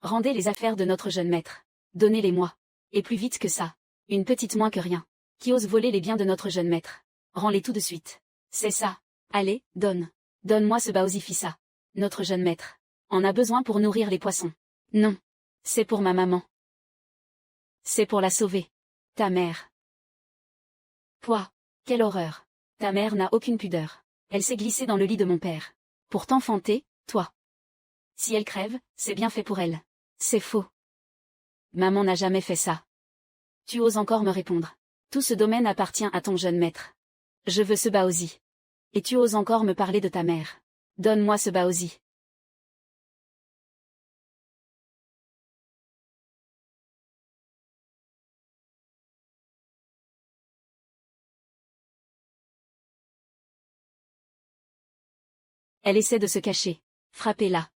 Rendez les affaires de notre jeune maître. Donnez-les-moi. Et plus vite que ça. Une petite moins que rien. Qui ose voler les biens de notre jeune maître? Rends-les tout de suite. C'est ça. Allez, donne. Donne-moi ce Baosifissa. Notre jeune maître en a besoin pour nourrir les poissons. Non. C'est pour ma maman. C'est pour la sauver. Ta mère. Pouah. Quelle horreur. Ta mère n'a aucune pudeur. Elle s'est glissée dans le lit de mon père. Pour t'enfanter, toi. Si elle crève, c'est bien fait pour elle. C'est faux. Maman n'a jamais fait ça. Tu oses encore me répondre. Tout ce domaine appartient à ton jeune maître. Je veux ce Baozi. Et tu oses encore me parler de ta mère. Donne-moi ce Baozi. Elle essaie de se cacher. Frappez-la.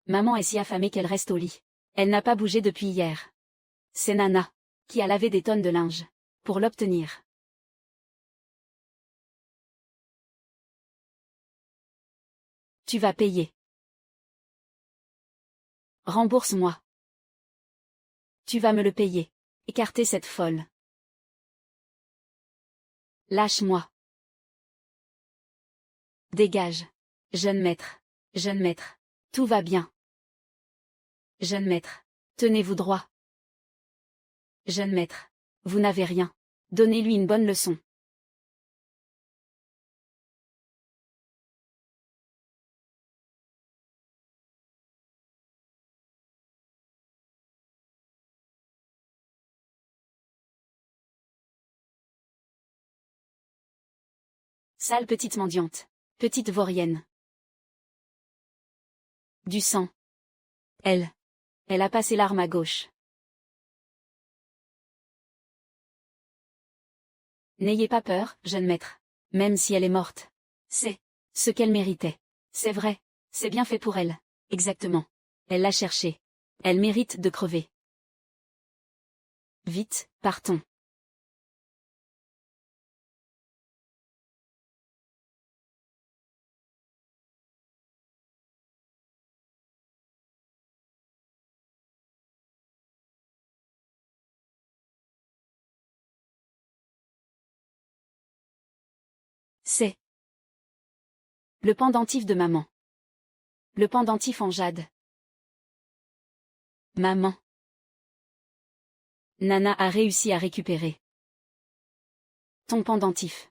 Maman est si affamée qu'elle reste au lit. Elle n'a pas bougé depuis hier. C'est Nana qui a lavé des tonnes de linge pour l'obtenir. Tu vas payer. Rembourse-moi. Tu vas me le payer. Écartez cette folle. Lâche-moi. Dégage. Jeune maître. Jeune maître. Tout va bien. Jeune maître. Tenez-vous droit. Jeune maître. Vous n'avez rien. Donnez-lui une bonne leçon. Sale petite mendiante. Petite vaurienne. Du sang. Elle a passé l'arme à gauche. N'ayez pas peur, jeune maître. Même si elle est morte. C'est ce qu'elle méritait. C'est vrai. C'est bien fait pour elle. Exactement. Elle l'a cherché. Elle mérite de crever. Vite, partons. C'est le pendentif de maman. Le pendentif en jade. Maman. Nana a réussi à récupérer ton pendentif.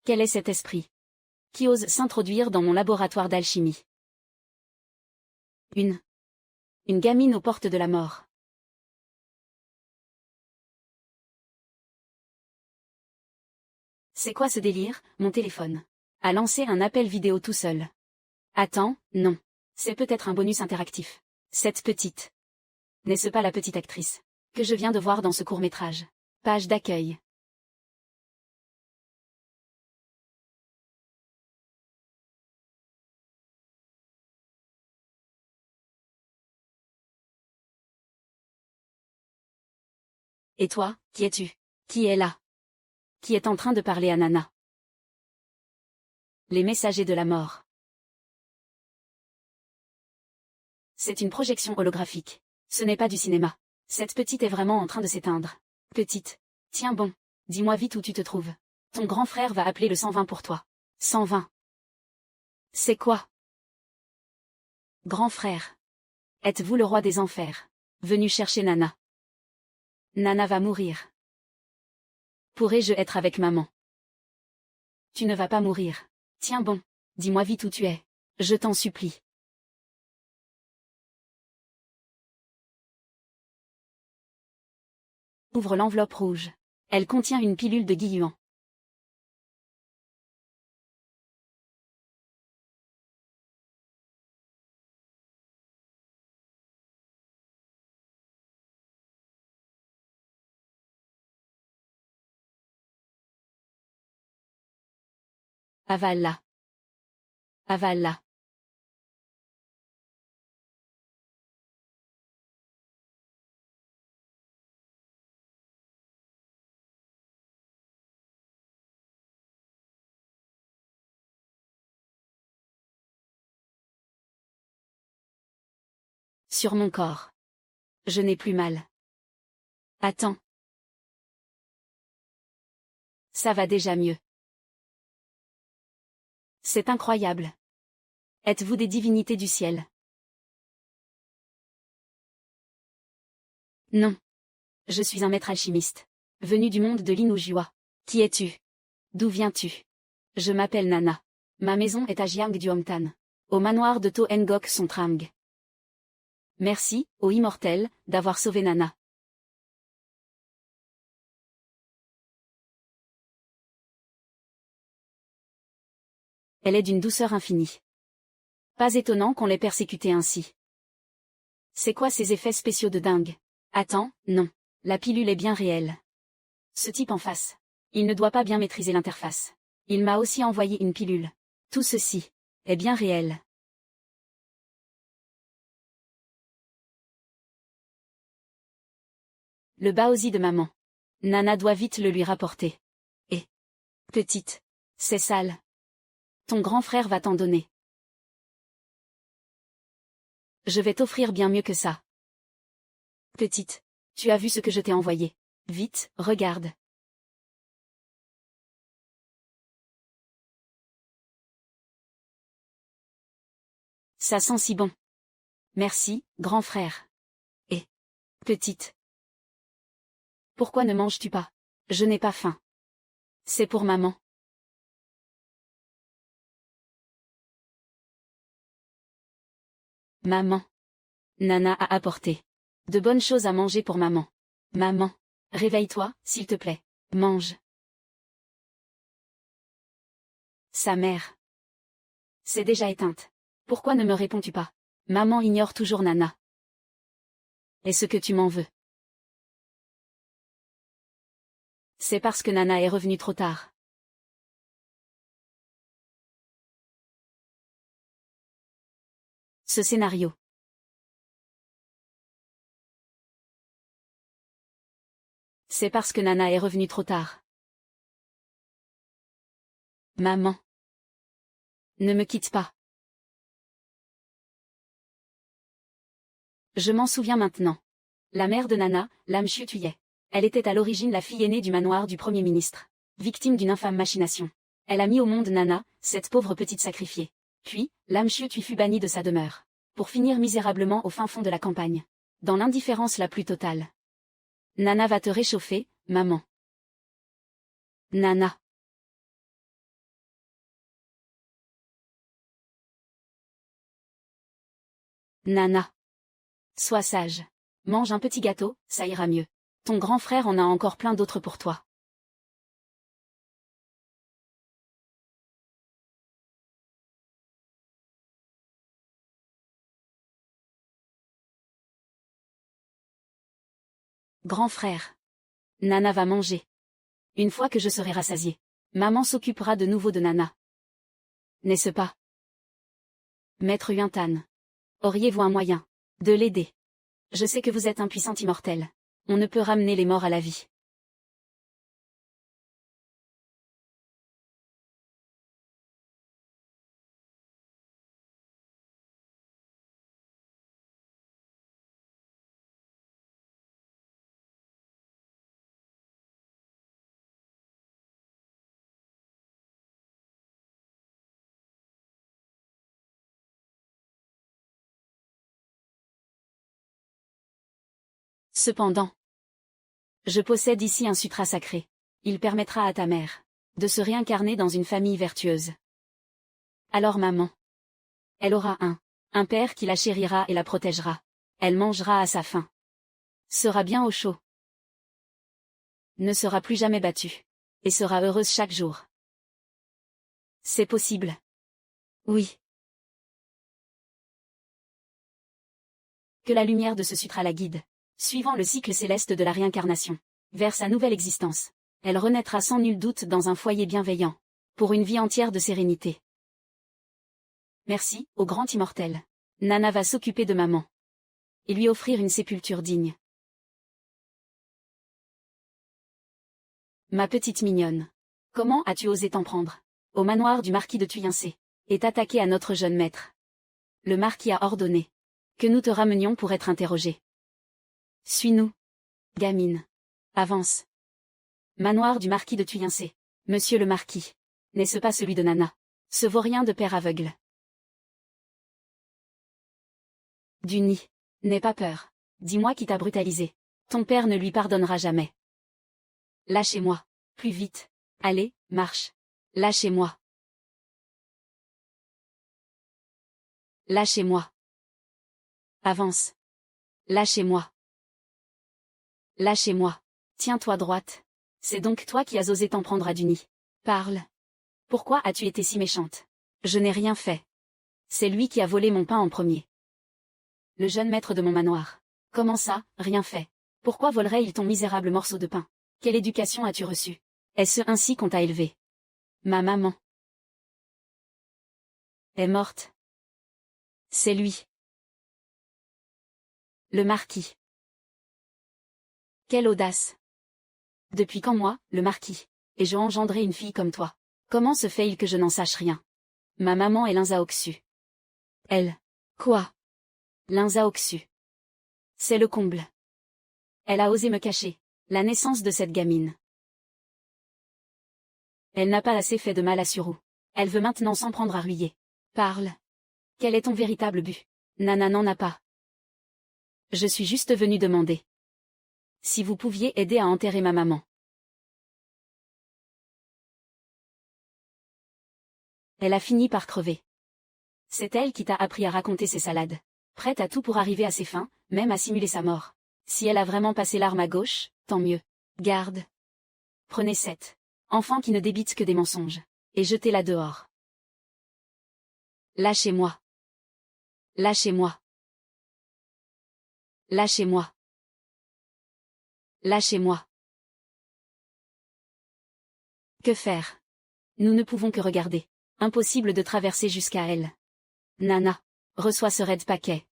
Quel est cet esprit qui ose s'introduire dans mon laboratoire d'alchimie? Une gamine aux portes de la mort. C'est quoi ce délire? Mon téléphone a lancé un appel vidéo tout seul. Attends, non. C'est peut-être un bonus interactif. Cette petite. N'est-ce pas la petite actrice que je viens de voir dans ce court-métrage? Page d'accueil. Et toi, qui es-tu? Qui est là? Qui est en train de parler à Nana? Les messagers de la mort. C'est une projection holographique. Ce n'est pas du cinéma. Cette petite est vraiment en train de s'éteindre. Petite. Tiens bon. Dis-moi vite où tu te trouves. Ton grand frère va appeler le 120 pour toi. 120. C'est quoi? Grand frère. Êtes-vous le roi des enfers? Venu chercher Nana? Nana va mourir. Pourrais-je être avec maman? Tu ne vas pas mourir. Tiens bon, dis-moi vite où tu es. Je t'en supplie. Ouvre l'enveloppe rouge. Elle contient une pilule de Guilluan. Avale-la. Avale-la. Sur mon corps. Je n'ai plus mal. Attends. Ça va déjà mieux. C'est incroyable. Êtes-vous des divinités du ciel? Non. Je suis un maître alchimiste. Venu du monde de l'Inujua. Qui es-tu? D'où viens-tu? Je m'appelle Nana. Ma maison est à Jiang du Homtan. Au manoir de To Ngok Sontrang. Merci, ô immortel, d'avoir sauvé Nana. Elle est d'une douceur infinie. Pas étonnant qu'on l'ait persécutée ainsi. C'est quoi ces effets spéciaux de dingue? Attends, non. La pilule est bien réelle. Ce type en face. Il ne doit pas bien maîtriser l'interface. Il m'a aussi envoyé une pilule. Tout ceci est bien réel. Le baozi de maman. Nana doit vite le lui rapporter. Et petite, c'est sale. Ton grand frère va t'en donner. Je vais t'offrir bien mieux que ça. Petite, tu as vu ce que je t'ai envoyé. Vite, regarde. Ça sent si bon. Merci, grand frère. Et petite. Pourquoi ne manges-tu pas? Je n'ai pas faim. C'est pour maman. Maman. Nana a apporté de bonnes choses à manger pour maman. Maman. Réveille-toi, s'il te plaît. Mange. Sa mère. C'est déjà éteinte. Pourquoi ne me réponds-tu pas? Maman ignore toujours Nana. Est-ce que tu m'en veux? C'est parce que Nana est revenue trop tard. Ce scénario. C'est parce que Nana est revenue trop tard. Maman. Ne me quitte pas. Je m'en souviens maintenant. La mère de Nana, Lam Chiu-Tuyet. Elle était à l'origine la fille aînée du manoir du Premier ministre. Victime d'une infâme machination. Elle a mis au monde Nana, cette pauvre petite sacrifiée. Puis, Lam Chiu-Tui fut bannie de sa demeure. Pour finir misérablement au fin fond de la campagne. Dans l'indifférence la plus totale. Nana va te réchauffer, maman. Nana. Nana. Sois sage. Mange un petit gâteau, ça ira mieux. Ton grand frère en a encore plein d'autres pour toi. Grand frère. Nana va manger. Une fois que je serai rassasiée, maman s'occupera de nouveau de Nana. N'est-ce pas? Maître Yuntan. Auriez-vous un moyen de l'aider? Je sais que vous êtes un puissant immortel. On ne peut ramener les morts à la vie. Cependant, Je possède ici un sutra sacré. Il permettra à ta mère de se réincarner dans une famille vertueuse. Alors maman, elle aura un père qui la chérira et la protégera. Elle mangera à sa faim. Sera bien au chaud. Ne sera plus jamais battue. Et sera heureuse chaque jour. C'est possible. Oui. Que la lumière de ce sutra la guide, suivant le cycle céleste de la réincarnation, vers sa nouvelle existence. Elle renaîtra sans nul doute dans un foyer bienveillant, pour une vie entière de sérénité. Merci, au grand immortel. Nana va s'occuper de maman. Et lui offrir une sépulture digne. Ma petite mignonne. Comment as-tu osé t'en prendre au manoir du marquis de Thuyincé, et t'attaquer à notre jeune maître? Le marquis a ordonné que nous te ramenions pour être interrogés. Suis-nous. Gamine. Avance. Manoir du marquis de Thuyincé. Monsieur le marquis. N'est-ce pas celui de Nana? Ce vaurien de père aveugle. Du nid. N'aie pas peur. Dis-moi qui t'a brutalisé. Ton père ne lui pardonnera jamais. Lâchez-moi. Plus vite. Allez, marche. Lâchez-moi. Lâchez-moi. Avance. Lâchez-moi. Lâchez-moi. Tiens-toi droite. C'est donc toi qui as osé t'en prendre à Duny. Parle. Pourquoi as-tu été si méchante? Je n'ai rien fait. C'est lui qui a volé mon pain en premier. Le jeune maître de mon manoir. Comment ça, rien fait? Pourquoi volerait-il ton misérable morceau de pain? Quelle éducation as-tu reçue? Est-ce ainsi qu'on t'a élevé? Ma maman est morte. C'est lui. Le marquis. Quelle audace! Depuis quand moi, le marquis, ai-je engendré une fille comme toi? Comment se fait-il que je n'en sache rien? Ma maman est Linza Oxu. Elle. Quoi? Linza Oxu. C'est le comble. Elle a osé me cacher la naissance de cette gamine. Elle n'a pas assez fait de mal à Suru. Elle veut maintenant s'en prendre à Ruyer. Parle. Quel est ton véritable but? Nana n'en a pas. Je suis juste venue demander si vous pouviez aider à enterrer ma maman. Elle a fini par crever. C'est elle qui t'a appris à raconter ses salades. Prête à tout pour arriver à ses fins, même à simuler sa mort. Si elle a vraiment passé l'arme à gauche, tant mieux. Garde. Prenez cette enfant qui ne débite que des mensonges, et jetez-la dehors. Lâchez-moi. Lâchez-moi. Lâchez-moi. Lâchez-moi. Que faire? Nous ne pouvons que regarder. Impossible de traverser jusqu'à elle. Nana. Reçois ce raide paquet.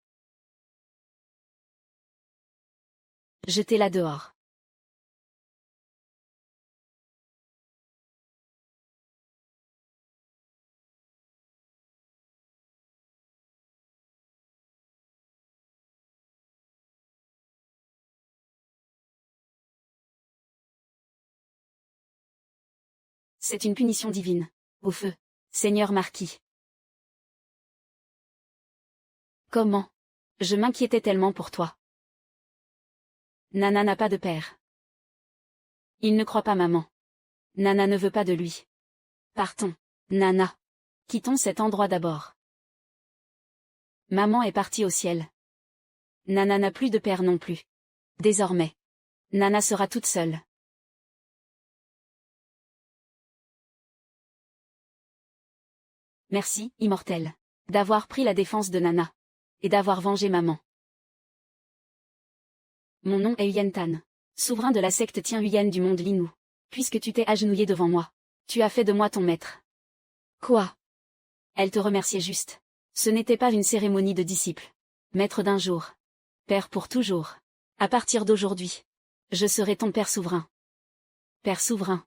Jetez-la dehors. C'est une punition divine. Au feu. Seigneur marquis. Comment? Je m'inquiétais tellement pour toi. Nana n'a pas de père. Il ne croit pas maman. Nana ne veut pas de lui. Partons. Nana. Quittons cet endroit d'abord. Maman est partie au ciel. Nana n'a plus de père non plus. Désormais. Nana sera toute seule. Merci, immortel, d'avoir pris la défense de Nana. Et d'avoir vengé maman. Mon nom est Huyen Tan, souverain de la secte Tien Huyen du monde Linou. Puisque tu t'es agenouillé devant moi, tu as fait de moi ton maître. Quoi? Elle te remerciait juste. Ce n'était pas une cérémonie de disciple. Maître d'un jour. Père pour toujours. À partir d'aujourd'hui, je serai ton père souverain. Père souverain.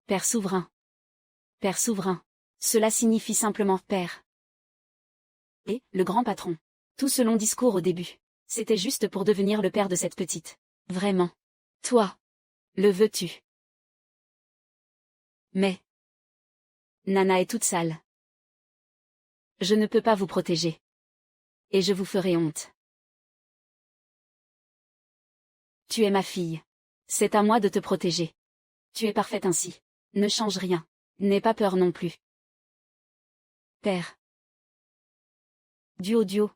Père souverain. Père souverain. Cela signifie simplement père. Et, le grand patron. Tout ce long discours au début, c'était juste pour devenir le père de cette petite. Vraiment. Toi. Le veux-tu? Mais. Nana est toute sale. Je ne peux pas vous protéger. Et je vous ferai honte. Tu es ma fille. C'est à moi de te protéger. Tu es parfaite ainsi. Ne change rien. N'aie pas peur non plus. Père. Duo.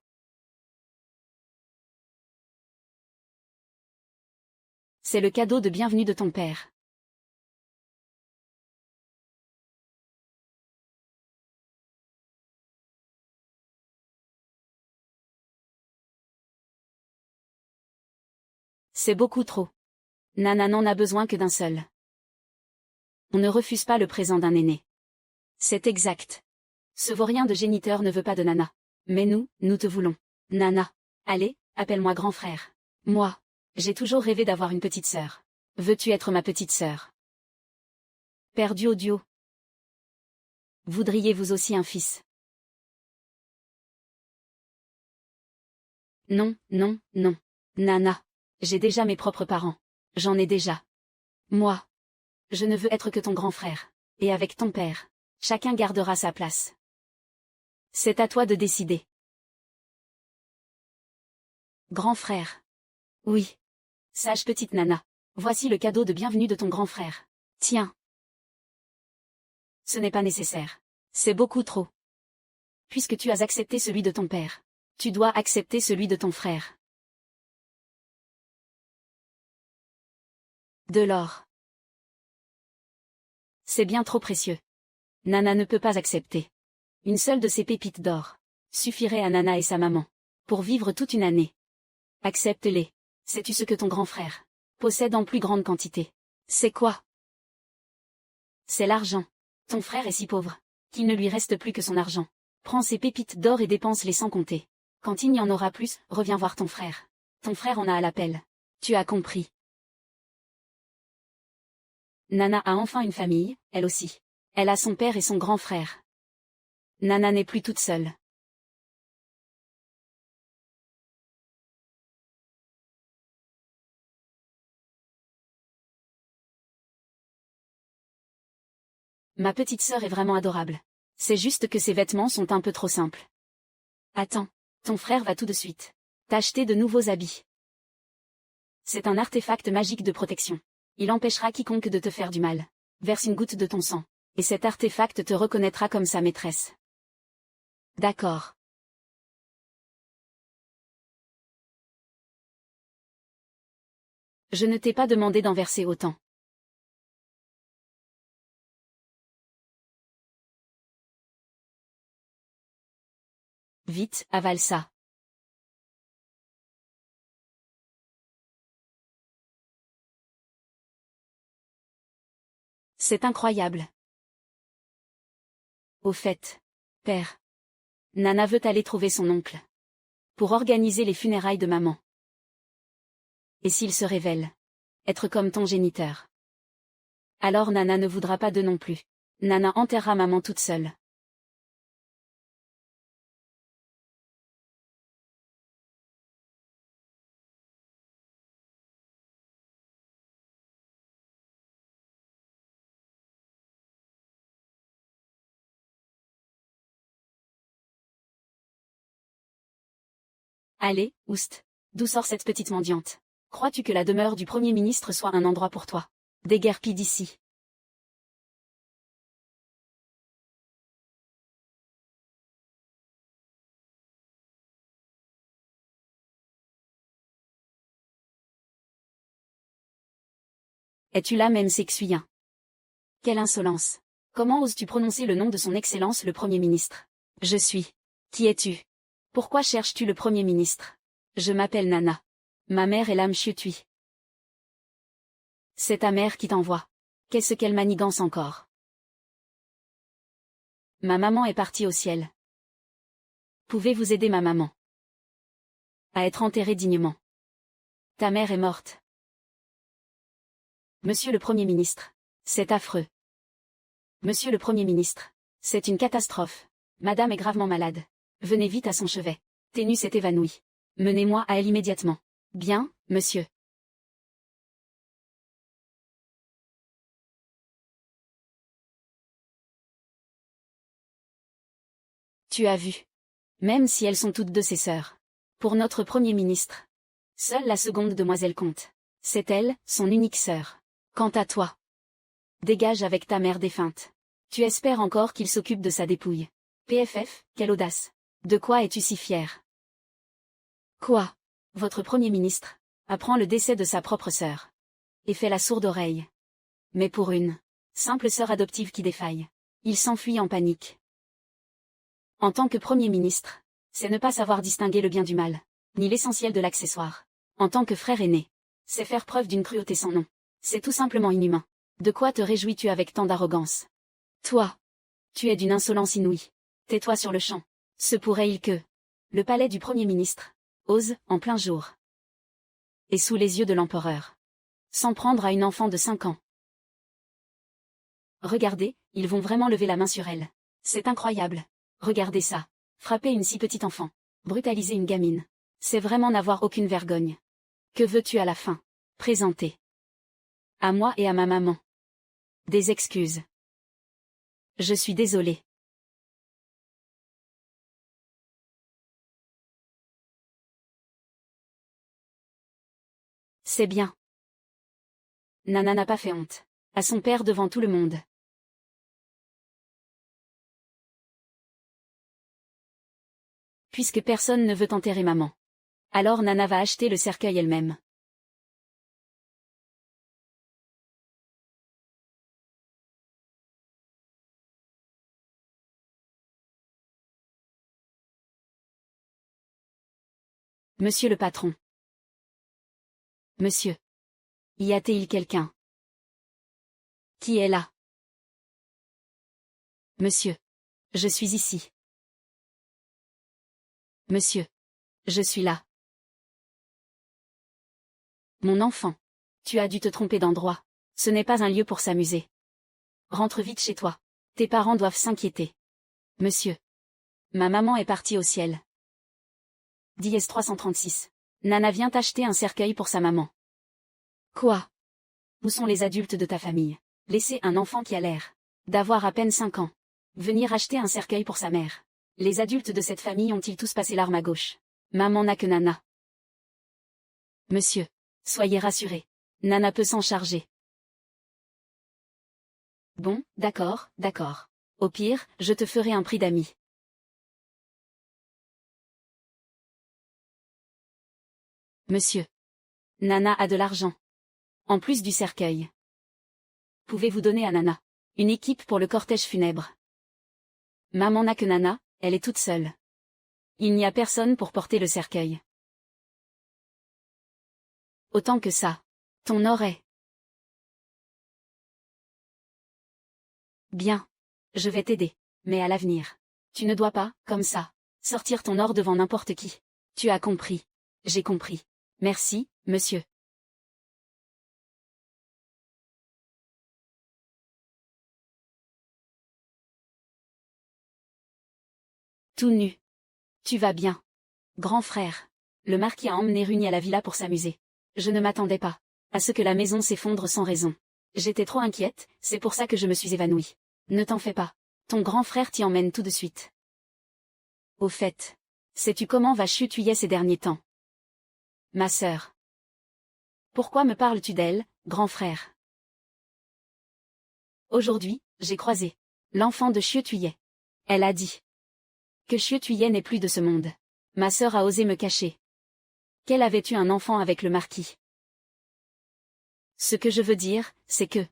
C'est le cadeau de bienvenue de ton père. C'est beaucoup trop. Nana n'en a besoin que d'un seul. On ne refuse pas le présent d'un aîné. C'est exact. Ce vaurien de géniteur ne veut pas de Nana. Mais nous te voulons. Nana. Allez, appelle-moi grand frère. Moi. J'ai toujours rêvé d'avoir une petite sœur. Veux-tu être ma petite sœur? Père Duo. Voudriez-vous aussi un fils? Non. Nana. J'ai déjà mes propres parents. J'en ai déjà. Moi. Je ne veux être que ton grand frère. Et avec ton père. Chacun gardera sa place. C'est à toi de décider. Grand frère. Oui. Sage petite Nana. Voici le cadeau de bienvenue de ton grand frère. Tiens. Ce n'est pas nécessaire. C'est beaucoup trop. Puisque tu as accepté celui de ton père, tu dois accepter celui de ton frère. De l'or. C'est bien trop précieux. Nana ne peut pas accepter. Une seule de ces pépites d'or suffirait à Nana et sa maman pour vivre toute une année. Accepte-les. Sais-tu ce que ton grand frère possède en plus grande quantité? C'est quoi? C'est l'argent. Ton frère est si pauvre qu'il ne lui reste plus que son argent. Prends ces pépites d'or et dépense-les sans compter. Quand il n'y en aura plus, reviens voir ton frère. Ton frère en a à l'appel. Tu as compris. Nana a enfin une famille, elle aussi. Elle a son père et son grand frère. Nana n'est plus toute seule. Ma petite sœur est vraiment adorable. C'est juste que ses vêtements sont un peu trop simples. Attends, ton frère va tout de suite t'acheter de nouveaux habits. C'est un artefact magique de protection. Il empêchera quiconque de te faire du mal. Verse une goutte de ton sang, et cet artefact te reconnaîtra comme sa maîtresse. D'accord. Je ne t'ai pas demandé d'en verser autant. Vite, avale ça. C'est incroyable. Au fait, père. Nana veut aller trouver son oncle. Pour organiser les funérailles de maman. Et s'il se révèle être comme ton géniteur? Alors Nana ne voudra pas de non plus. Nana enterrera maman toute seule. Allez, oust. D'où sort cette petite mendiante? Crois-tu que la demeure du Premier ministre soit un endroit pour toi? Déguerpis d'ici. Es-tu là même sexuyen? Quelle insolence! Comment oses-tu prononcer le nom de son Excellence le Premier ministre? Je suis. Qui es-tu? Pourquoi cherches-tu le Premier ministre? Je m'appelle Nana. Ma mère est l'âme Chiutui. C'est ta mère qui t'envoie. Qu'est-ce qu'elle manigance encore? Ma maman est partie au ciel. Pouvez-vous aider ma maman à être enterrée dignement? Ta mère est morte. Monsieur le Premier ministre. C'est affreux. Monsieur le Premier ministre. C'est une catastrophe. Madame est gravement malade. Venez vite à son chevet. Ténus est évanouie. Menez-moi à elle immédiatement. Bien, monsieur. Tu as vu. Même si elles sont toutes deux ses sœurs. Pour notre Premier ministre. Seule la seconde demoiselle compte. C'est elle, son unique sœur. Quant à toi, dégage avec ta mère défunte. Tu espères encore qu'il s'occupe de sa dépouille. PFF, quelle audace. De quoi es-tu si fier? Quoi? Votre Premier ministre apprend le décès de sa propre sœur. Et fait la sourde oreille. Mais pour une simple sœur adoptive qui défaille, il s'enfuit en panique. En tant que Premier ministre, c'est ne pas savoir distinguer le bien du mal, ni l'essentiel de l'accessoire. En tant que frère aîné, c'est faire preuve d'une cruauté sans nom. C'est tout simplement inhumain. De quoi te réjouis-tu avec tant d'arrogance? Toi, tu es d'une insolence inouïe. Tais-toi sur le champ. Se pourrait-il que le palais du Premier ministre ose, en plein jour, et sous les yeux de l'empereur, s'en prendre à une enfant de 5 ans? Regardez, ils vont vraiment lever la main sur elle. C'est incroyable. Regardez ça. Frapper une si petite enfant. Brutaliser une gamine. C'est vraiment n'avoir aucune vergogne. Que veux-tu à la fin? Présenter à moi et à ma maman des excuses. Je suis désolée. C'est bien. Nana n'a pas fait honte à son père devant tout le monde. Puisque personne ne veut enterrer maman. Alors Nana va acheter le cercueil elle-même. Monsieur le patron. Monsieur. Y a-t-il quelqu'un qui est là? Monsieur. Je suis ici. Monsieur. Je suis là. Mon enfant. Tu as dû te tromper d'endroit. Ce n'est pas un lieu pour s'amuser. Rentre vite chez toi. Tes parents doivent s'inquiéter. Monsieur. Ma maman est partie au ciel. Dièse 336. Nana vient acheter un cercueil pour sa maman. Quoi? Où sont les adultes de ta famille? Laisser un enfant qui a l'air d'avoir à peine 5 ans venir acheter un cercueil pour sa mère. Les adultes de cette famille ont-ils tous passé l'arme à gauche? Maman n'a que Nana. Monsieur. Soyez rassuré. Nana peut s'en charger. Bon, d'accord, d'accord. Au pire, je te ferai un prix d'amis. Monsieur. Nana a de l'argent. En plus du cercueil. Pouvez-vous donner à Nana une équipe pour le cortège funèbre? Maman n'a que Nana, elle est toute seule. Il n'y a personne pour porter le cercueil. Autant que ça. Ton or est. Bien. Je vais t'aider. Mais à l'avenir. Tu ne dois pas, comme ça, sortir ton or devant n'importe qui. Tu as compris. J'ai compris. Merci, monsieur. Tout nu. Tu vas bien. Grand frère. Le marquis a emmené Runi à la villa pour s'amuser. Je ne m'attendais pas à ce que la maison s'effondre sans raison. J'étais trop inquiète, c'est pour ça que je me suis évanouie. Ne t'en fais pas. Ton grand frère t'y emmène tout de suite. Au fait. Sais-tu comment va Chutuyet ces derniers temps? Ma sœur. Pourquoi me parles-tu d'elle, grand frère? Aujourd'hui, j'ai croisé l'enfant de Chutuyet. Elle a dit que Chutuyet n'est plus de ce monde. Ma sœur a osé me cacher qu'elle avait eu un enfant avec le marquis. Ce que je veux dire, c'est que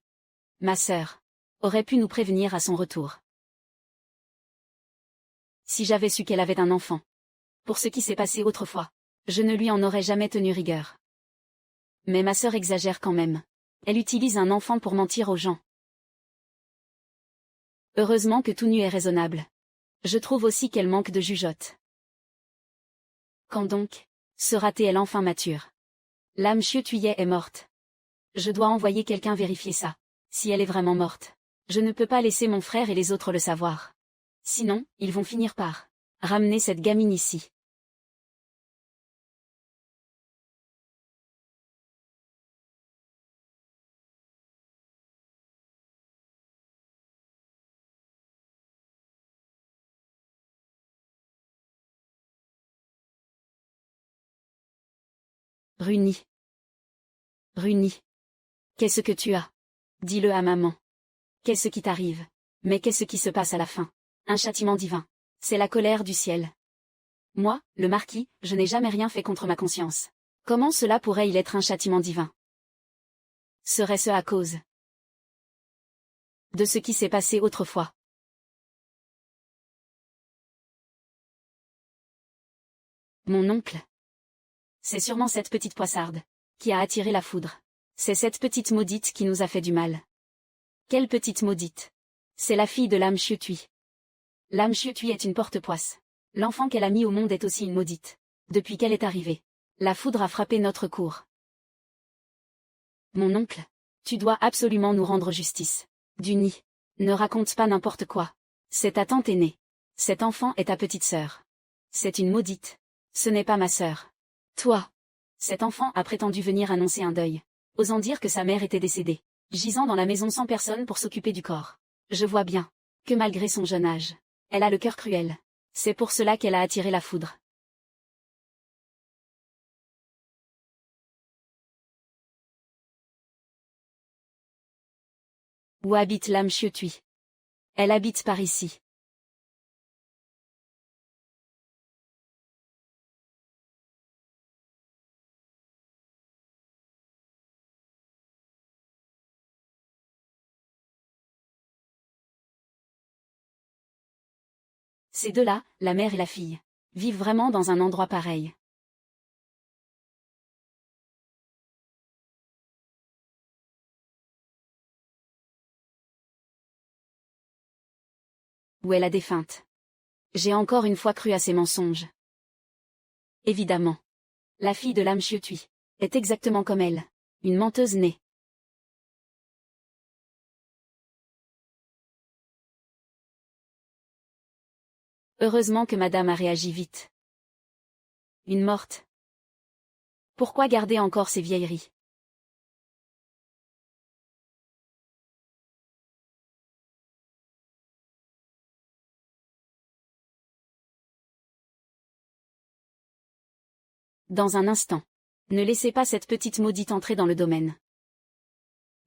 ma sœur aurait pu nous prévenir à son retour. Si j'avais su qu'elle avait un enfant. Pour ce qui s'est passé autrefois, je ne lui en aurais jamais tenu rigueur. Mais ma sœur exagère quand même. Elle utilise un enfant pour mentir aux gens. Heureusement que tout nu est raisonnable. Je trouve aussi qu'elle manque de jugeote. Quand donc sera-t-elle enfin mature? L'âme Chutuyet est morte. Je dois envoyer quelqu'un vérifier ça. Si elle est vraiment morte, je ne peux pas laisser mon frère et les autres le savoir. Sinon, ils vont finir par ramener cette gamine ici. Runi. Runi. Qu'est-ce que tu as? Dis-le à maman. Qu'est-ce qui t'arrive? Mais qu'est-ce qui se passe à la fin? Un châtiment divin. C'est la colère du ciel. Moi, le marquis, je n'ai jamais rien fait contre ma conscience. Comment cela pourrait-il être un châtiment divin? Serait-ce à cause de ce qui s'est passé autrefois? Mon oncle. C'est sûrement cette petite poissarde qui a attiré la foudre. C'est cette petite maudite qui nous a fait du mal. Quelle petite maudite? C'est la fille de l'âme Chiotui. L'âme Chiotui est une porte-poisse. L'enfant qu'elle a mis au monde est aussi une maudite. Depuis qu'elle est arrivée, la foudre a frappé notre cour. Mon oncle, tu dois absolument nous rendre justice. Duni, ne raconte pas n'importe quoi. C'est ta tante aînée. Cet enfant est ta petite sœur. C'est une maudite. Ce n'est pas ma sœur. Toi. Cet enfant a prétendu venir annoncer un deuil, osant dire que sa mère était décédée, gisant dans la maison sans personne pour s'occuper du corps. Je vois bien que malgré son jeune âge, elle a le cœur cruel. C'est pour cela qu'elle a attiré la foudre. Où habite l'âme Chiotui? Elle habite par ici. Ces deux-là, la mère et la fille, vivent vraiment dans un endroit pareil. Où est la défunte? J'ai encore une fois cru à ces mensonges. Évidemment. La fille de l'âme Chiotui est exactement comme elle, une menteuse née. Heureusement que madame a réagi vite. Une morte. Pourquoi garder encore ces vieilleries? Dans un instant. Ne laissez pas cette petite maudite entrer dans le domaine.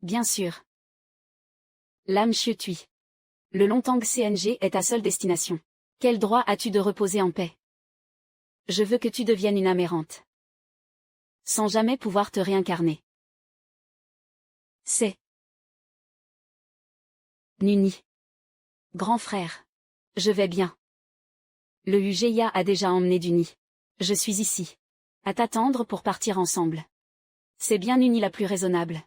Bien sûr. L'âme Chiotui. Le Longtang CNG est ta seule destination. Quel droit as-tu de reposer en paix? Je veux que tu deviennes une âme errante. Sans jamais pouvoir te réincarner. C'est Nuni. Grand frère. Je vais bien. Le UGIA a déjà emmené Duni. Je suis ici. À t'attendre pour partir ensemble. C'est bien Nuni la plus raisonnable.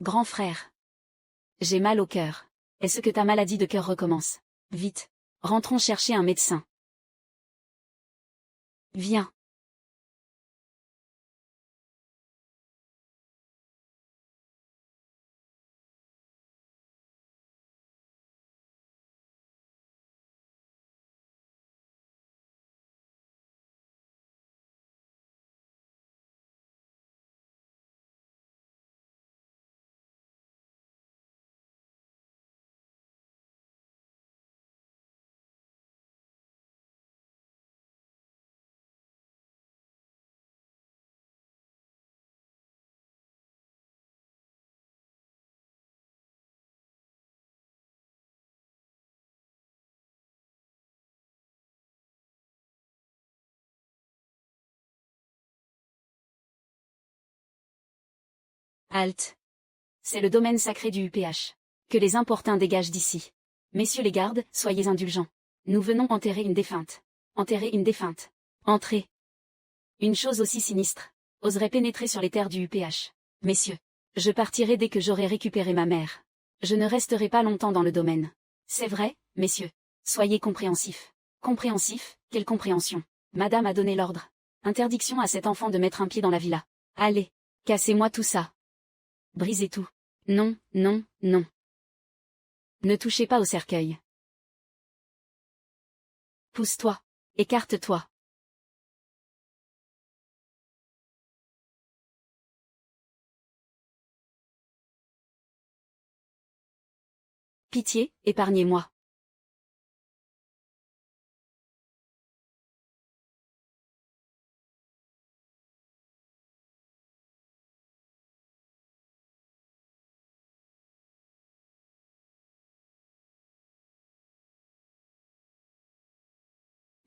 Grand frère. J'ai mal au cœur. Est-ce que ta maladie de cœur recommence? Vite. Rentrons chercher un médecin. Viens. Halte. C'est le domaine sacré du UPH. Que les importuns dégagent d'ici. Messieurs les gardes, soyez indulgents. Nous venons enterrer une défunte. Enterrer une défunte. Entrez. Une chose aussi sinistre. Oserait pénétrer sur les terres du UPH. Messieurs. Je partirai dès que j'aurai récupéré ma mère. Je ne resterai pas longtemps dans le domaine. C'est vrai, messieurs. Soyez compréhensifs. Compréhensifs, quelle compréhension? Madame a donné l'ordre. Interdiction à cet enfant de mettre un pied dans la villa. Allez. Cassez-moi tout ça. Brisez tout. Non, non, non. Ne touchez pas au cercueil. Pousse-toi. Écarte-toi. Pitié, épargnez-moi.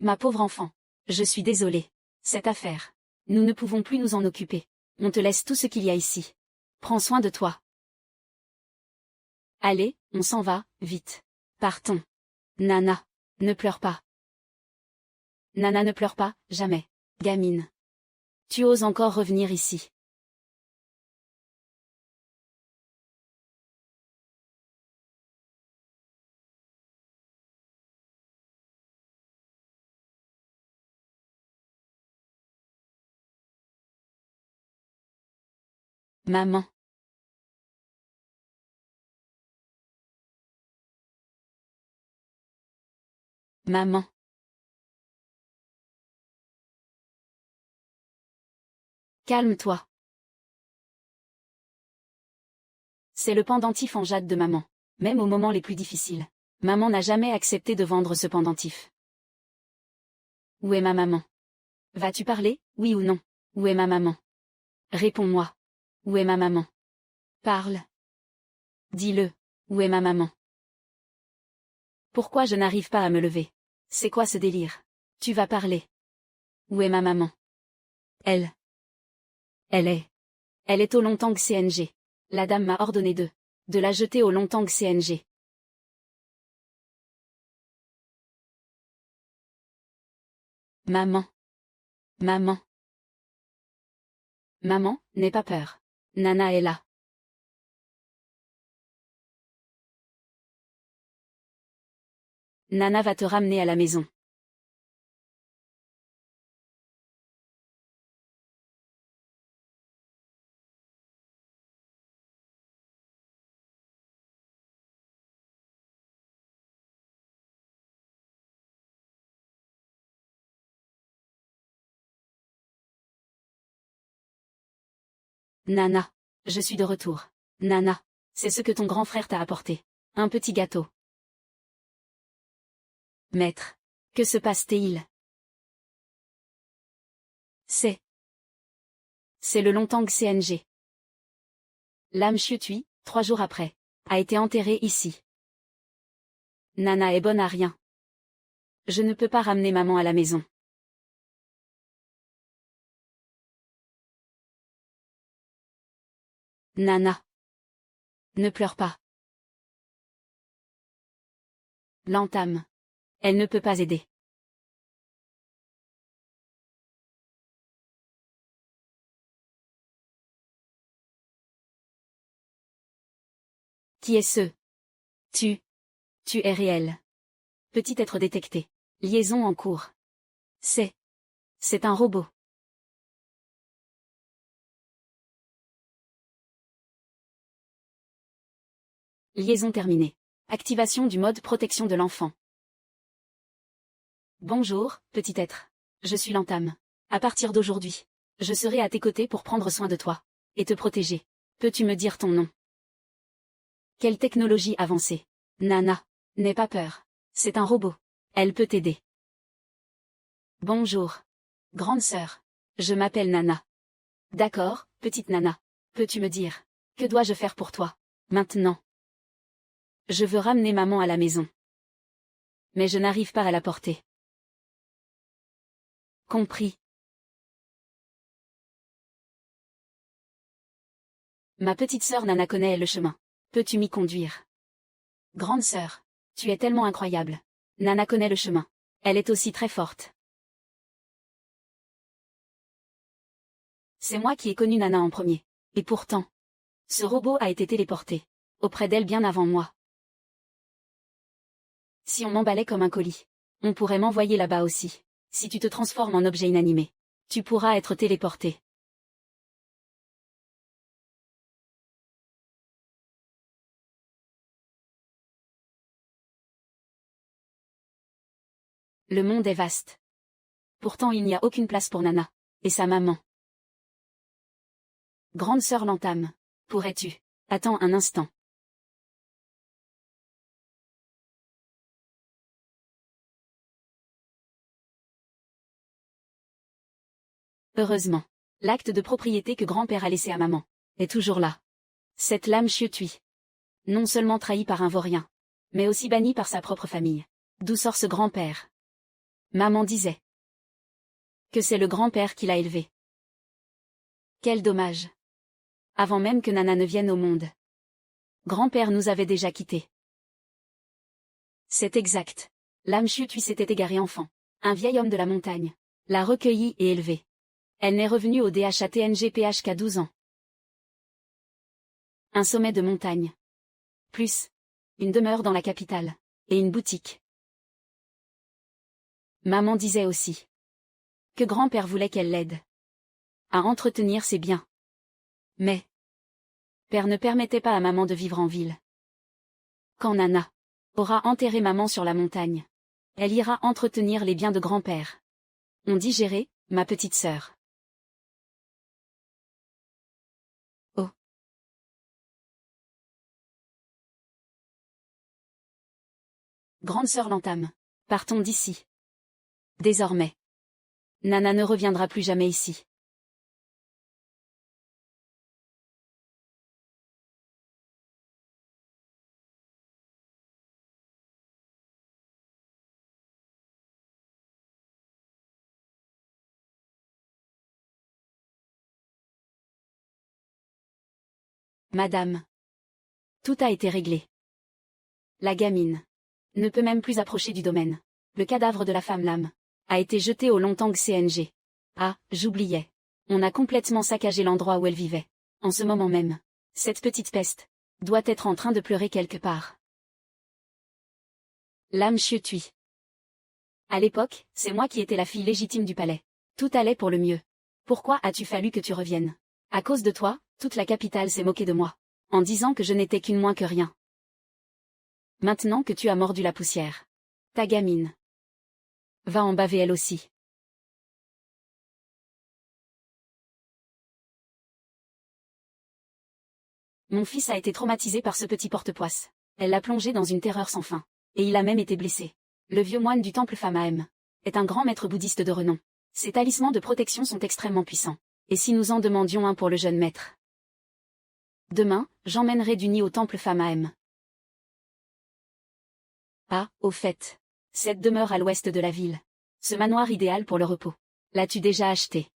Ma pauvre enfant. Je suis désolée. Cette affaire. Nous ne pouvons plus nous en occuper. On te laisse tout ce qu'il y a ici. Prends soin de toi. Allez, on s'en va, vite. Partons. Nana. Ne pleure pas. Nana ne pleure pas, jamais. Gamine. Tu oses encore revenir ici. Maman. Maman. Calme-toi. C'est le pendentif en jade de maman. Même aux moments les plus difficiles. Maman n'a jamais accepté de vendre ce pendentif. Où est ma maman? Vas-tu parler, oui ou non? Où est ma maman? Réponds-moi. Où est ma maman? Parle. Dis-le. Où est ma maman? Pourquoi je n'arrive pas à me lever? C'est quoi ce délire? Tu vas parler. Où est ma maman? Elle. Elle est au Longtang CNG. La dame m'a ordonné de la jeter au Longtang CNG. Maman. Maman. Maman, n'aie pas peur. Nana est là. Nana va te ramener à la maison. Nana. Je suis de retour. Nana. C'est ce que ton grand frère t'a apporté. Un petit gâteau. Maître. Que se passe-t-il? C'est le Longtang CNG. Lam Chiu-tui, 3 jours après, a été enterré ici. Nana est bonne à rien. Je ne peux pas ramener maman à la maison. Nana. Ne pleure pas. L'entame. Elle ne peut pas aider. Qui est ce? Tu es réel. Petit être détecté. Liaison en cours. C'est un robot. Liaison terminée. Activation du mode protection de l'enfant. Bonjour, petit être. Je suis l'entame. À partir d'aujourd'hui, je serai à tes côtés pour prendre soin de toi et te protéger. Peux-tu me dire ton nom? Quelle technologie avancée? Nana. N'aie pas peur. C'est un robot. Elle peut t'aider. Bonjour. Grande sœur. Je m'appelle Nana. D'accord, petite Nana. Peux-tu me dire, que dois-je faire pour toi, maintenant? Je veux ramener maman à la maison. Mais je n'arrive pas à la porter. Compris. Ma petite sœur Nana connaît le chemin. Peux-tu m'y conduire? Grande sœur. Tu es tellement incroyable. Nana connaît le chemin. Elle est aussi très forte. C'est moi qui ai connu Nana en premier. Et pourtant, ce robot a été téléporté auprès d'elle bien avant moi. Si on m'emballait comme un colis, on pourrait m'envoyer là-bas aussi. Si tu te transformes en objet inanimé, tu pourras être téléporté. Le monde est vaste. Pourtant il n'y a aucune place pour Nana et sa maman. Grande sœur l'entame. Pourrais-tu? Attends un instant. Heureusement, l'acte de propriété que grand-père a laissé à maman est toujours là. Cette Lam Chiu-tui. Non seulement trahi par un vaurien, mais aussi banni par sa propre famille. D'où sort ce grand-père? Maman disait que c'est le grand-père qui l'a élevé. Quel dommage. Avant même que Nana ne vienne au monde. Grand-père nous avait déjà quittés. C'est exact. Lam Chutui s'était égaré enfant. Un vieil homme de la montagne l'a recueillie et élevée. Elle n'est revenue au DHATNGPH qu'à 12 ans. Un sommet de montagne. Plus. Une demeure dans la capitale. Et une boutique. Maman disait aussi que grand-père voulait qu'elle l'aide à entretenir ses biens. Mais père ne permettait pas à maman de vivre en ville. Quand Nana aura enterré maman sur la montagne, elle ira entretenir les biens de grand-père. On dit gérer, ma petite sœur. Oh. Grande sœur l'entame. Partons d'ici. Désormais. Nana ne reviendra plus jamais ici. Madame. Tout a été réglé. La gamine ne peut même plus approcher du domaine. Le cadavre de la femme Lam a été jeté au Longtang CNG. Ah, j'oubliais. On a complètement saccagé l'endroit où elle vivait. En ce moment même, cette petite peste doit être en train de pleurer quelque part. Lam Chutui. À l'époque, c'est moi qui étais la fille légitime du palais. Tout allait pour le mieux. Pourquoi as-tu fallu que tu reviennes? À cause de toi, toute la capitale s'est moquée de moi, en disant que je n'étais qu'une moins que rien. Maintenant que tu as mordu la poussière, ta gamine va en baver elle aussi. Mon fils a été traumatisé par ce petit porte-poisse. Elle l'a plongé dans une terreur sans fin. Et il a même été blessé. Le vieux moine du temple Famahem est un grand maître bouddhiste de renom. Ses talismans de protection sont extrêmement puissants. Et si nous en demandions un pour le jeune maître? Demain, j'emmènerai du nid au temple Famahem. Ah, au fait. Cette demeure à l'ouest de la ville. Ce manoir idéal pour le repos. L'as-tu déjà acheté?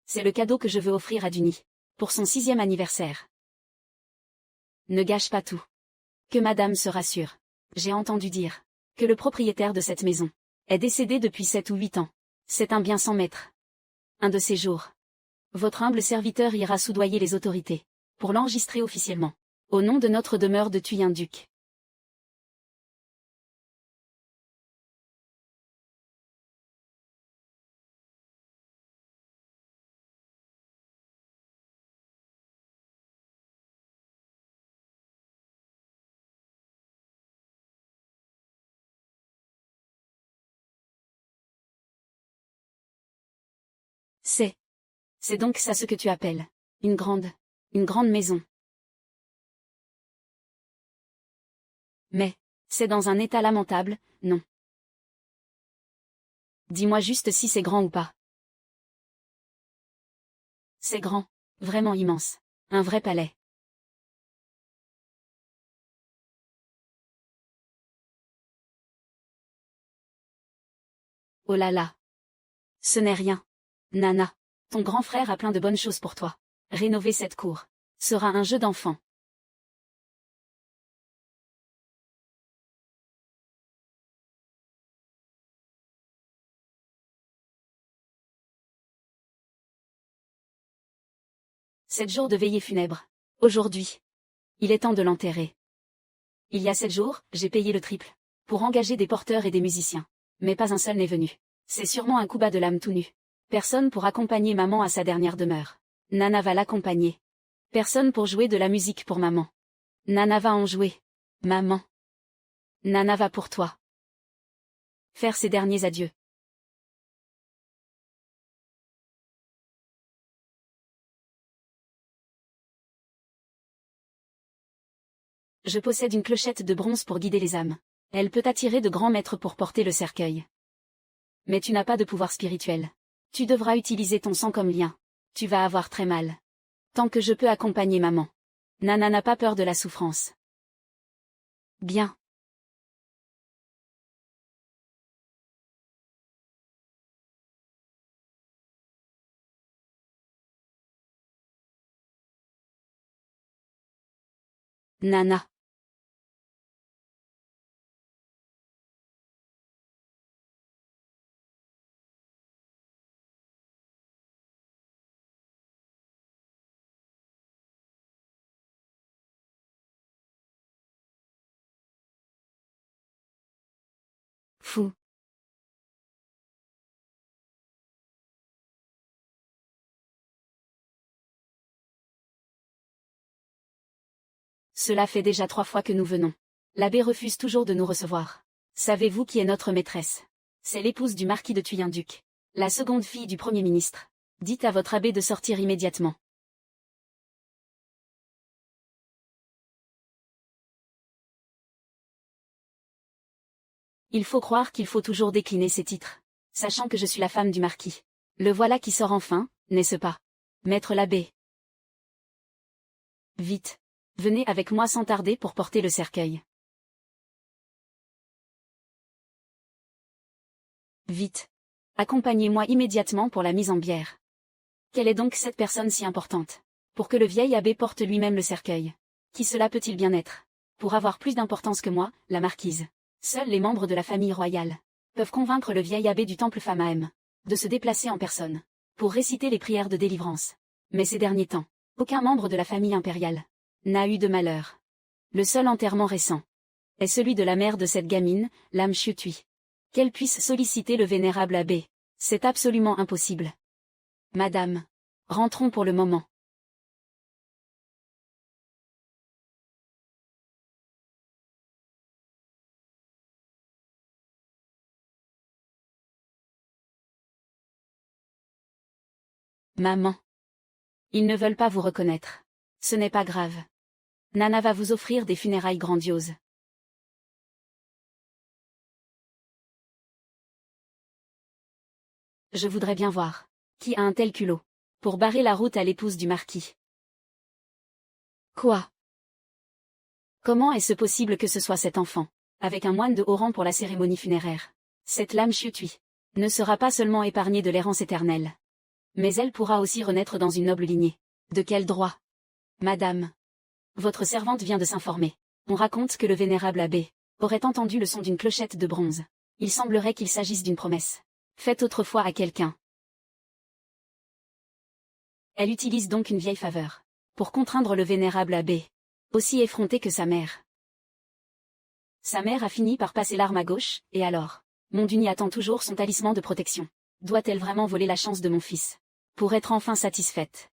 C'est le cadeau que je veux offrir à Duni. Pour son 6e anniversaire. Ne gâche pas tout. Que madame se rassure. J'ai entendu dire que le propriétaire de cette maison est décédé depuis 7 ou 8 ans. C'est un bien sans maître. Un de ces jours, votre humble serviteur ira soudoyer les autorités pour l'enregistrer officiellement, au nom de notre demeure de Thuyen-Duc. C'est donc ça ce que tu appelles une grande maison. Mais, c'est dans un état lamentable, non? Dis-moi juste si c'est grand ou pas. C'est grand, vraiment immense. Un vrai palais. Oh là là. Ce n'est rien. Nana, ton grand frère a plein de bonnes choses pour toi. Rénover cette cour sera un jeu d'enfant. Sept jours de veillée funèbre. Aujourd'hui. Il est temps de l'enterrer. Il y a 7 jours, j'ai payé le triple pour engager des porteurs et des musiciens. Mais pas un seul n'est venu. C'est sûrement un coup bas de l'âme tout nu. Personne pour accompagner maman à sa dernière demeure. Nana va l'accompagner. Personne pour jouer de la musique pour maman. Nana va en jouer. Maman. Nana va pour toi faire ses derniers adieux. Je possède une clochette de bronze pour guider les âmes. Elle peut attirer de grands maîtres pour porter le cercueil. Mais tu n'as pas de pouvoir spirituel. Tu devras utiliser ton sang comme lien. Tu vas avoir très mal. Tant que je peux accompagner maman. Nana n'a pas peur de la souffrance. Bien. Nana. Fou. Cela fait déjà 3 fois que nous venons. L'abbé refuse toujours de nous recevoir. Savez-vous qui est notre maîtresse? C'est l'épouse du marquis de Thuyenduc, la seconde fille du Premier ministre. Dites à votre abbé de sortir immédiatement. Il faut croire qu'il faut toujours décliner ses titres, sachant que je suis la femme du marquis. Le voilà qui sort enfin, n'est-ce pas? Maître l'abbé. Vite. Venez avec moi sans tarder pour porter le cercueil. Vite. Accompagnez-moi immédiatement pour la mise en bière. Quelle est donc cette personne si importante? Pour que le vieil abbé porte lui-même le cercueil. Qui cela peut-il bien être? Pour avoir plus d'importance que moi, la marquise. Seuls les membres de la famille royale peuvent convaincre le vieil abbé du temple Famahem de se déplacer en personne pour réciter les prières de délivrance. Mais ces derniers temps, aucun membre de la famille impériale n'a eu de malheur. Le seul enterrement récent est celui de la mère de cette gamine, Lam Chutui. Qu'elle puisse solliciter le vénérable abbé, c'est absolument impossible. Madame, rentrons pour le moment. Maman. Ils ne veulent pas vous reconnaître. Ce n'est pas grave. Nana va vous offrir des funérailles grandioses. Je voudrais bien voir. Qui a un tel culot pour barrer la route à l'épouse du marquis? Quoi? Comment est-ce possible que ce soit cet enfant, avec un moine de haut rang pour la cérémonie funéraire? Cette Lam Chutui ne sera pas seulement épargnée de l'errance éternelle, mais elle pourra aussi renaître dans une noble lignée. De quel droit? Madame. Votre servante vient de s'informer. On raconte que le vénérable abbé aurait entendu le son d'une clochette de bronze. Il semblerait qu'il s'agisse d'une promesse faite autrefois à quelqu'un. Elle utilise donc une vieille faveur pour contraindre le vénérable abbé, aussi effronté que sa mère. Sa mère a fini par passer l'arme à gauche, et alors? Monduny attend toujours son talisman de protection. Doit-elle vraiment voler la chance de mon fils pour être enfin satisfaite?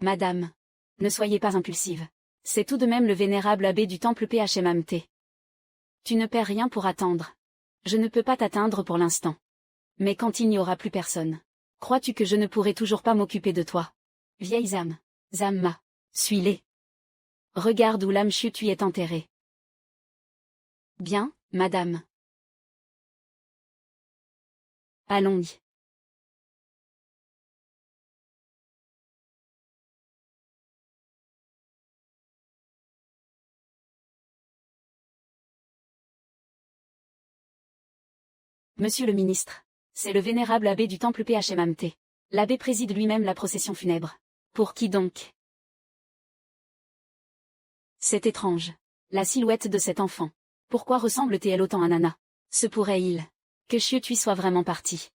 Madame, ne soyez pas impulsive. C'est tout de même le vénérable abbé du temple Phmmt. Tu ne perds rien pour attendre. Je ne peux pas t'atteindre pour l'instant. Mais quand il n'y aura plus personne, crois-tu que je ne pourrai toujours pas m'occuper de toi? Vieilles âmes, Zamma, suis-les. Regarde où Lam Chutui est enterrée. Bien, madame. Allons-y. Monsieur le ministre, c'est le vénérable abbé du temple Phmmt. L'abbé préside lui-même la procession funèbre. Pour qui donc? C'est étrange. La silhouette de cet enfant. Pourquoi ressemble-t-elle autant à Nana? Se pourrait-il que Chutui soit vraiment parti?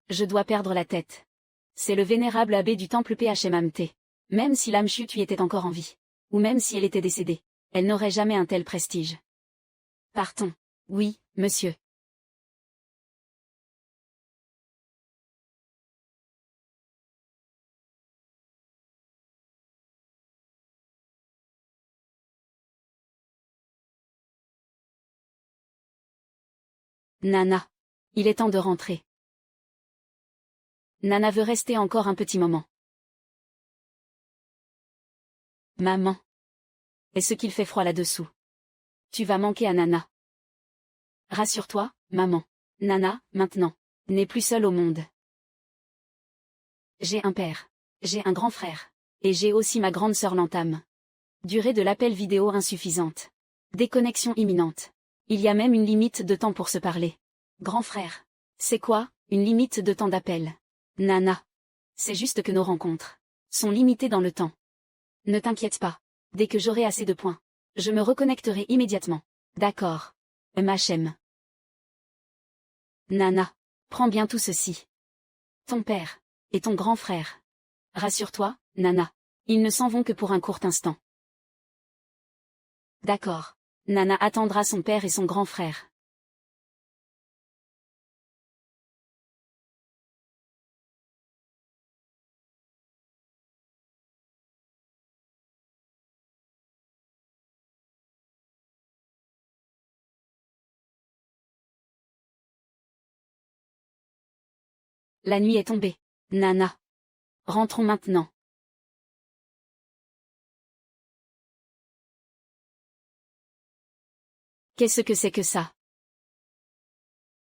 Je dois perdre la tête. C'est le vénérable abbé du temple Phmmt. Même si Lam Chutui était encore en vie, ou même si elle était décédée, elle n'aurait jamais un tel prestige. Partons. Oui, monsieur. Nana. Il est temps de rentrer. Nana veut rester encore un petit moment. Maman. Est-ce qu'il fait froid là-dessous? Tu vas manquer à Nana. Rassure-toi, maman. Nana, maintenant, n'est plus seule au monde. J'ai un père. J'ai un grand frère. Et j'ai aussi ma grande sœur Lantame. Durée de l'appel vidéo insuffisante. Déconnexion imminente. Il y a même une limite de temps pour se parler. Grand frère. C'est quoi, une limite de temps d'appel? Nana. C'est juste que nos rencontres sont limitées dans le temps. Ne t'inquiète pas. Dès que j'aurai assez de points, Je me reconnecterai immédiatement. D'accord. MHM. Nana. Prends bien tout ceci. Ton père. Et ton grand frère. Rassure-toi, Nana. Ils ne s'en vont que pour un court instant. D'accord. Nana attendra son père et son grand frère. La nuit est tombée. Nana. Rentrons maintenant. Qu'est-ce que c'est que ça?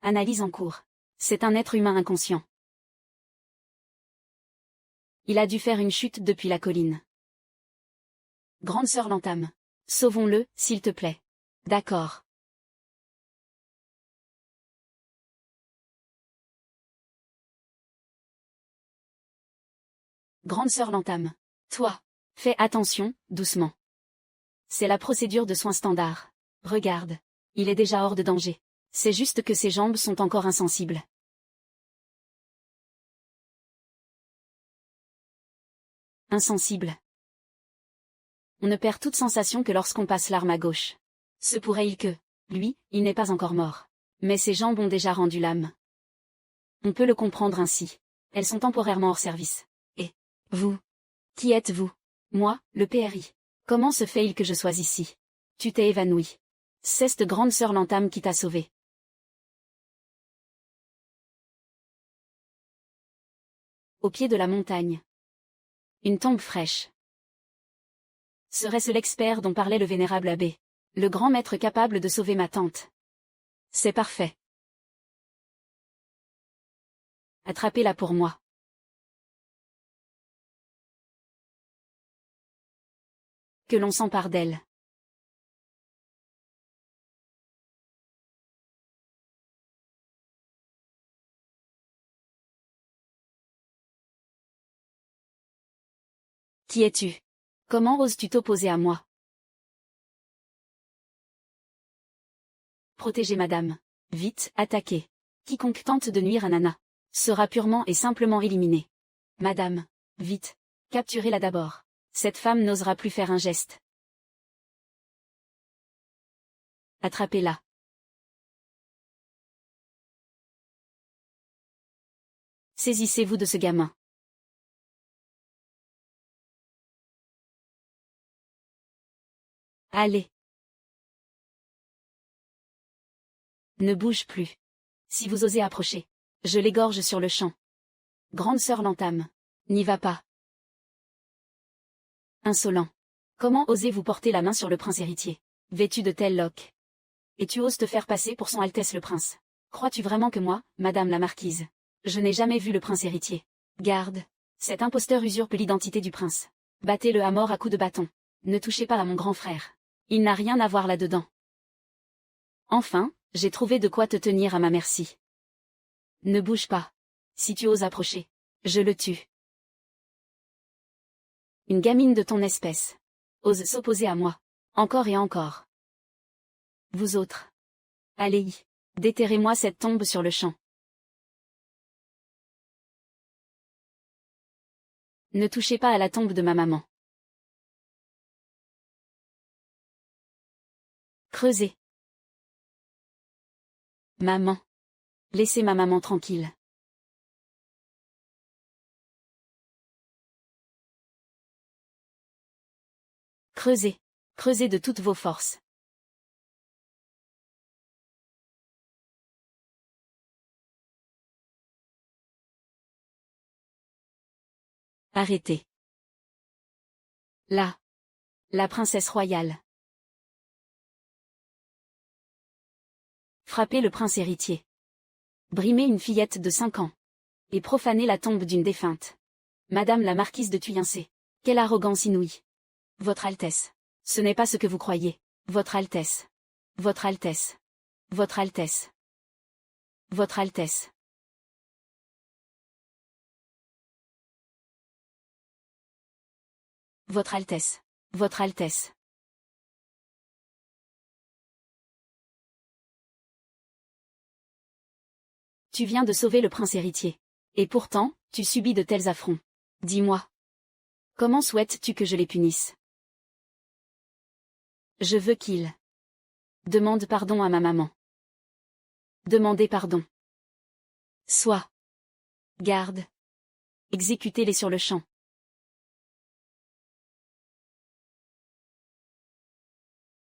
Analyse en cours. C'est un être humain inconscient. Il a dû faire une chute depuis la colline. Grande sœur l'entame. Sauvons-le, s'il te plaît. D'accord. Grande sœur l'entame. Toi. Fais attention, doucement. C'est la procédure de soins standard. Regarde. Il est déjà hors de danger. C'est juste que ses jambes sont encore insensibles. Insensible. On ne perd toute sensation que lorsqu'on passe l'arme à gauche. Se pourrait-il que, lui, il n'est pas encore mort. Mais ses jambes ont déjà rendu l'âme. On peut le comprendre ainsi. Elles sont temporairement hors service. Et, vous? Qui êtes-vous? Moi, le PRI. Comment se fait-il que je sois ici? Tu t'es évanoui. C'est cette grande sœur l'entame qui t'a sauvé. Au pied de la montagne. Une tombe fraîche. Serait-ce l'expert dont parlait le vénérable abbé? Le grand maître capable de sauver ma tante? C'est parfait. Attrapez-la pour moi. Que l'on s'empare d'elle. Qui es-tu? Comment oses-tu t'opposer à moi? Protégez madame. Vite, attaquez. Quiconque tente de nuire à Nana sera purement et simplement éliminé. Madame. Vite. Capturez-la d'abord. Cette femme n'osera plus faire un geste. Attrapez-la. Saisissez-vous de ce gamin. Allez. Ne bouge plus. Si vous osez approcher, je l'égorge sur le champ. Grande sœur l'entame. N'y va pas. Insolent. Comment osez-vous porter la main sur le prince héritier, vêtu de telles loques? Et tu oses te faire passer pour son Altesse le prince? Crois-tu vraiment que moi, madame la marquise, je n'ai jamais vu le prince héritier? Garde. Cet imposteur usurpe l'identité du prince. Battez-le à mort à coups de bâton. Ne touchez pas à mon grand frère. Il n'a rien à voir là-dedans. Enfin, j'ai trouvé de quoi te tenir à ma merci. Ne bouge pas. Si tu oses approcher, je le tue. Une gamine de ton espèce ose s'opposer à moi, encore et encore. Vous autres. Allez-y. Déterrez-moi cette tombe sur le champ. Ne touchez pas à la tombe de ma maman. Creusez. Maman. Laissez ma maman tranquille. Creusez. Creusez de toutes vos forces. Arrêtez. Là. La princesse royale. Frappez le prince héritier. Brimez une fillette de 5 ans. Et profanez la tombe d'une défunte. Madame la marquise de Thuyancé. Quelle arrogance inouïe. Votre Altesse. Ce n'est pas ce que vous croyez. Votre Altesse. Votre Altesse. Votre Altesse. Votre Altesse. Votre Altesse. Votre Altesse. Tu viens de sauver le prince héritier. Et pourtant, tu subis de tels affronts. Dis-moi. Comment souhaites-tu que je les punisse? Je veux qu'il demande pardon à ma maman. Demandez pardon. Soit. Garde. Exécutez-les sur le champ.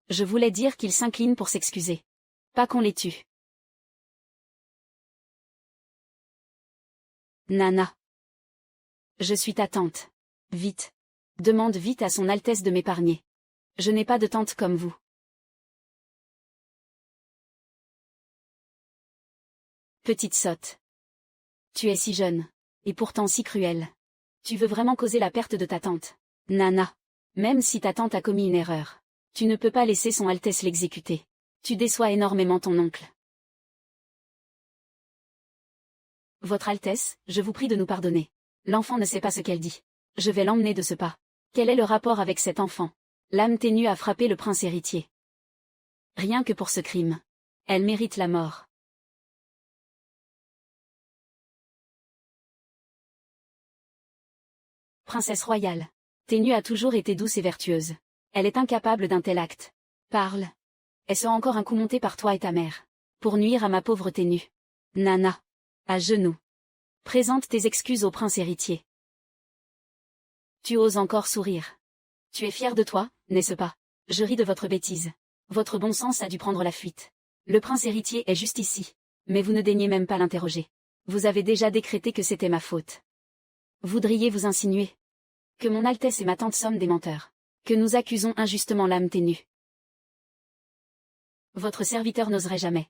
Je voulais dire qu'il s'incline pour s'excuser. Pas qu'on les tue. Nana. Je suis ta tante. Vite. Demande vite à son Altesse de m'épargner. Je n'ai pas de tante comme vous. Petite sotte. Tu es si jeune. Et pourtant si cruelle. Tu veux vraiment causer la perte de ta tante. Nana. Même si ta tante a commis une erreur. Tu ne peux pas laisser son Altesse l'exécuter. Tu déçois énormément ton oncle. Votre Altesse, je vous prie de nous pardonner. L'enfant ne sait pas ce qu'elle dit. Je vais l'emmener de ce pas. Quel est le rapport avec cet enfant? L'âme ténue a frappé le prince héritier. Rien que pour ce crime. Elle mérite la mort. Princesse royale. Ténue a toujours été douce et vertueuse. Elle est incapable d'un tel acte. Parle. Est-ce encore un coup monté par toi et ta mère? Pour nuire à ma pauvre Ténue. Nana. À genoux. Présente tes excuses au prince héritier. Tu oses encore sourire. Tu es fier de toi, n'est-ce pas? Je ris de votre bêtise. Votre bon sens a dû prendre la fuite. Le prince héritier est juste ici. Mais vous ne daignez même pas l'interroger. Vous avez déjà décrété que c'était ma faute. Voudriez vous insinuer que mon Altesse et ma tante sommes des menteurs. Que nous accusons injustement l'âme ténue. Votre serviteur n'oserait jamais.